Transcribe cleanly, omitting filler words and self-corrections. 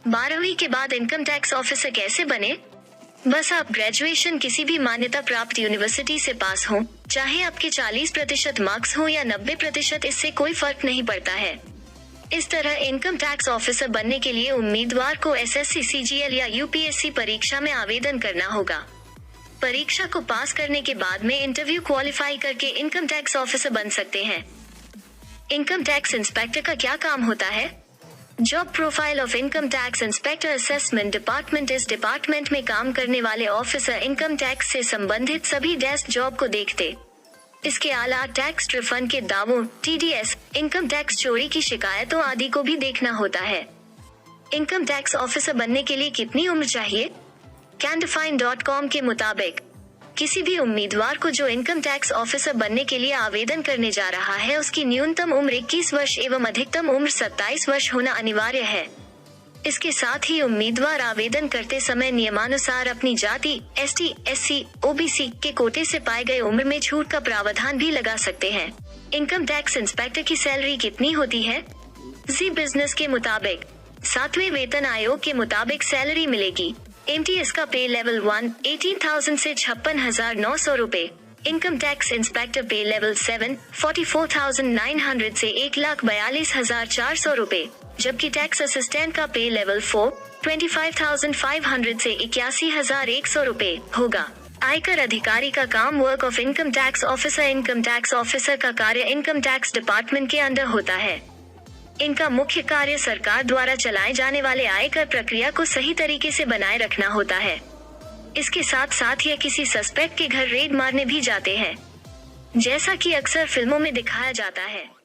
12वीं के बाद इनकम टैक्स ऑफिसर कैसे बने? बस आप ग्रेजुएशन किसी भी मान्यता प्राप्त यूनिवर्सिटी से पास हो, चाहे आपके 40% मार्क्स हो या 90%, इससे कोई फर्क नहीं पड़ता है। इस तरह इनकम टैक्स ऑफिसर बनने के लिए उम्मीदवार को एसएससी, सीजीएल या यूपीएससी परीक्षा में आवेदन करना होगा। परीक्षा को पास करने के बाद में इंटरव्यू क्वालिफाई करके इनकम टैक्स ऑफिसर बन सकते हैं। इनकम टैक्स इंस्पेक्टर का क्या काम होता है? Job profile of income tax inspector assessment department. इस डिपार्टमेंट में काम करने वाले ऑफिसर इनकम टैक्स से संबंधित सभी डेस्क जॉब को देखते। इसके अलावा टैक्स रिफंड के दावों, टीडीएस, इनकम टैक्स चोरी की शिकायतों आदि को भी देखना होता है। इनकम टैक्स ऑफिसर बनने के लिए कितनी उम्र चाहिए? Candifine.com के मुताबिक किसी भी उम्मीदवार को जो इनकम टैक्स ऑफिसर बनने के लिए आवेदन करने जा रहा है, उसकी न्यूनतम उम्र 21 वर्ष एवं अधिकतम उम्र 27 वर्ष होना अनिवार्य है। इसके साथ ही उम्मीदवार आवेदन करते समय नियमानुसार अपनी जाति, एसटी, एससी, ओबीसी के कोटे से पाए गए उम्र में छूट का प्रावधान भी लगा सकते हैं। इनकम टैक्स इंस्पेक्टर की सैलरी कितनी होती है? जी बिजनेस के मुताबिक 7वें वेतन आयोग के मुताबिक सैलरी मिलेगी। एमटीएस का पे लेवल 1 18,000 से 56,900 रूपए, इनकम टैक्स इंस्पेक्टर पे लेवल 7 44,900 से 1,42,400 रूपए, जबकि टैक्स असिस्टेंट का पे लेवल 4 25,500 से 81,100 रूपए होगा। आयकर अधिकारी का काम work of income tax officer. Income tax officer का कार्य इनकम टैक्स डिपार्टमेंट के अंदर होता है। इनका मुख्य कार्य सरकार द्वारा चलाए जाने वाले आयकर प्रक्रिया को सही तरीके से बनाए रखना होता है। इसके साथ साथ यह किसी सस्पेक्ट के घर रेड मारने भी जाते हैं, जैसा कि अक्सर फिल्मों में दिखाया जाता है।